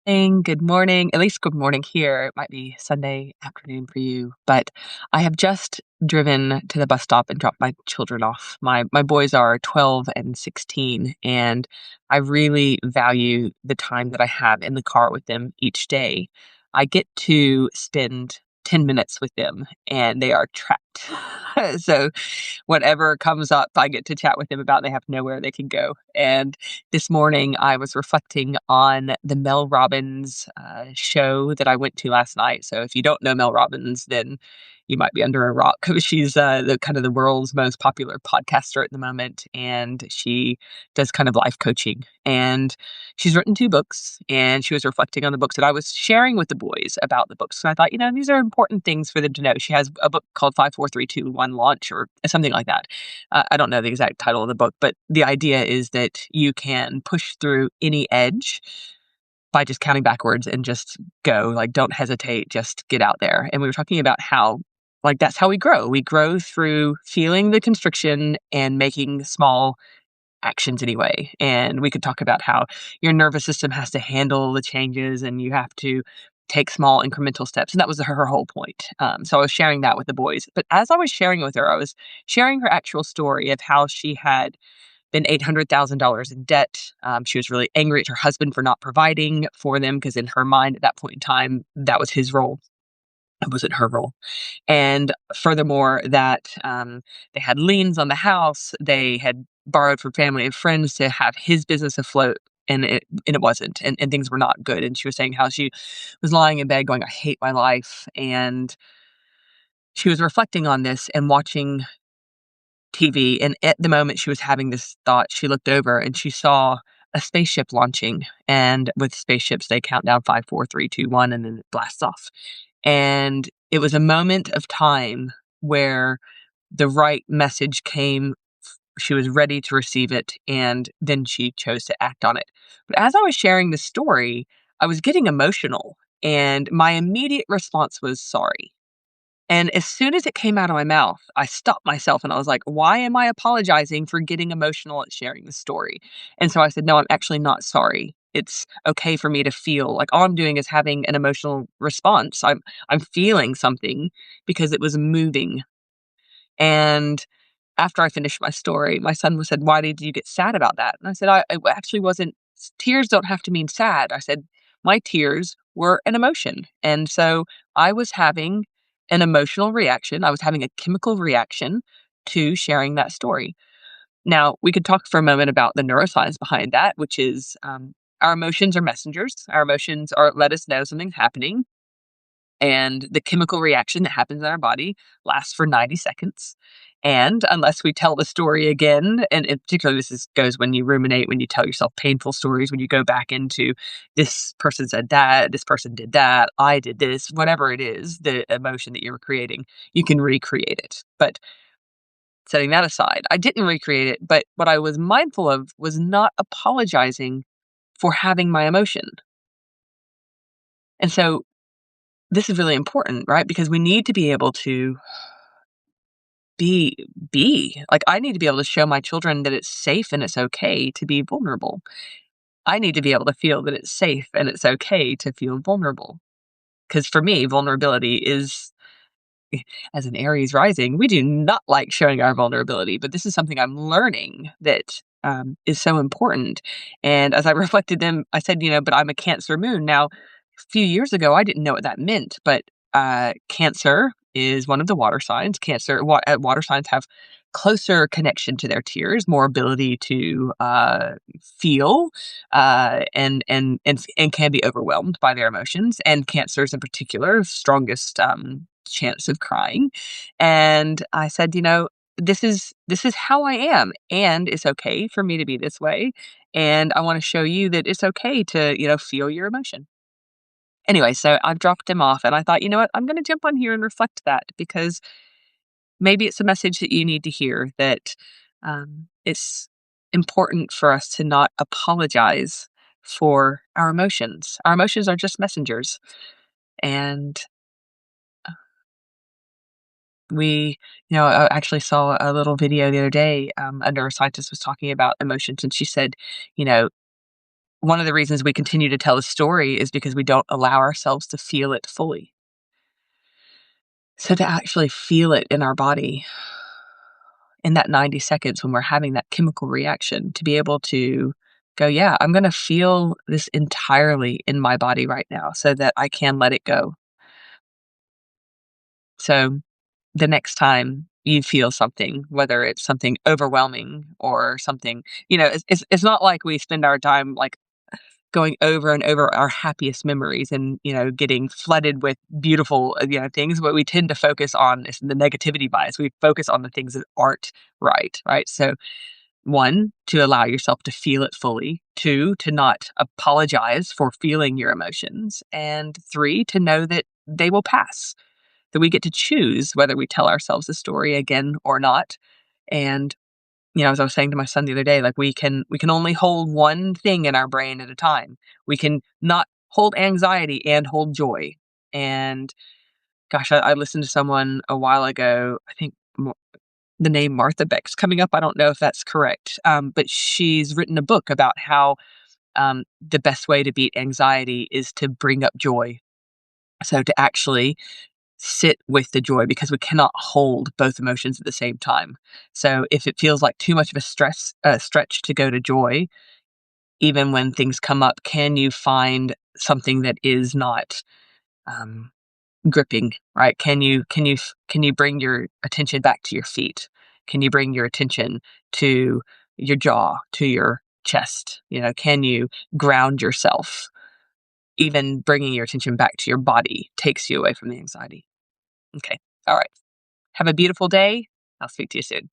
Good morning. At least good morning here. It might be Sunday afternoon for you, but I have just driven to the bus stop and dropped my children off. My boys are 12 and 16, and I really value the time that I have in the car with them each day. I get to spend 10 minutes with them, and they are trapped. So whatever comes up, I get to chat with them about. They have nowhere they can go. And this morning, I was reflecting on the Mel Robbins show that I went to last night. So if you don't know Mel Robbins, then you might be under a rock. She's the kind of the world's most popular podcaster at the moment, and she does kind of life coaching. And she's written two books, and she was reflecting on the books that I was sharing with the boys about the books. And I thought, these are important things for them to know. She has a book called 54321 Launch or something like that. I don't know the exact title of the book, but the idea is that you can push through any edge by just counting backwards and just go. Like, don't hesitate, just get out there. And we were talking about how, like, that's how we grow. We grow through feeling the constriction and making small actions anyway. And we could talk about how your nervous system has to handle the changes and you have to take small incremental steps. And that was her whole point. So I was sharing that with the boys. But as I was sharing it with her, I was sharing her actual story of how she had been $800,000 in debt. She was really angry at her husband for not providing for them because in her mind at that point in time, that was his role. It wasn't her role. And furthermore, that they had liens on the house. They had borrowed from family and friends to have his business afloat. And it wasn't, and things were not good. And she was saying how she was lying in bed going, I hate my life. And she was reflecting on this and watching TV. And at the moment she was having this thought, she looked over and she saw a spaceship launching. And with spaceships, they count down 5, 4, 3, 2, 1, and then it blasts off. And it was a moment of time where the right message came. She was ready to receive it, and then she chose to act on it. But as I was sharing the story, I was getting emotional, and my immediate response was sorry. And as soon as it came out of my mouth, I stopped myself and I was like, why am I apologizing for getting emotional at sharing the story? And so I said, no, I'm actually not sorry. It's okay for me to feel like all I'm doing is having an emotional response. I'm feeling something because it was moving. And after I finished my story, my son said, why did you get sad about that? And I said, I actually wasn't, tears don't have to mean sad. I said, my tears were an emotion. And so I was having an emotional reaction. I was having a chemical reaction to sharing that story. Now, we could talk for a moment about the neuroscience behind that, which is our emotions are messengers. Our emotions are let us know something's happening. And the chemical reaction that happens in our body lasts for 90 seconds. And unless we tell the story again, and in particular, goes when you ruminate, when you tell yourself painful stories, when you go back into this person said that, this person did that, I did this, whatever it is, the emotion that you were creating, you can recreate it. But setting that aside, I didn't recreate it. But what I was mindful of was not apologizing for having my emotion. And so this is really important, right? Because we need to be able to be like, I need to be able to show my children that it's safe and it's okay to be vulnerable. I need to be able to feel that it's safe and it's okay to feel vulnerable. Because for me, vulnerability is, as an Aries rising, we do not like showing our vulnerability, but this is something I'm learning that is so important. And as I reflected them, I said, but I'm a Cancer moon. Now, a few years ago, I didn't know what that meant, but Cancer is one of the water signs. Water signs have closer connection to their tears, more ability to feel, and can be overwhelmed by their emotions. And Cancers in particular, strongest chance of crying. And I said, this is how I am, and it's okay for me to be this way. And I want to show you that it's okay to, feel your emotion. Anyway, so I've dropped him off and I thought, you know what, I'm going to jump on here and reflect that because maybe it's a message that you need to hear that it's important for us to not apologize for our emotions. Our emotions are just messengers. And we, I actually saw a little video the other day. A neuroscientist was talking about emotions, and she said, you know, one of the reasons we continue to tell the story is because we don't allow ourselves to feel it fully. So to actually feel it in our body in that 90 seconds when we're having that chemical reaction, to be able to go, yeah, I'm going to feel this entirely in my body right now so that I can let it go. So the next time you feel something, whether it's something overwhelming or something, it's not like we spend our time like going over and over our happiest memories and, getting flooded with beautiful, things. What we tend to focus on is the negativity bias. We focus on the things that aren't right, right? So, one, to allow yourself to feel it fully. Two, to not apologize for feeling your emotions. And three, to know that they will pass, that we get to choose whether we tell ourselves the story again or not. And as I was saying to my son the other day, like we can only hold one thing in our brain at a time. We can not hold anxiety and hold joy. And gosh, I listened to someone a while ago. I think the name Martha Beck's coming up. I don't know if that's correct, but she's written a book about how the best way to beat anxiety is to bring up joy. So to actually sit with the joy, because we cannot hold both emotions at the same time. So if it feels like too much of a stretch to go to joy, even when things come up, can you find something that is not um, gripping? Right? Can you bring your attention back to your feet? Can you bring your attention to your jaw, to your chest? Can you ground yourself? Even bringing your attention back to your body takes you away from the anxiety. Okay. All right. Have a beautiful day. I'll speak to you soon.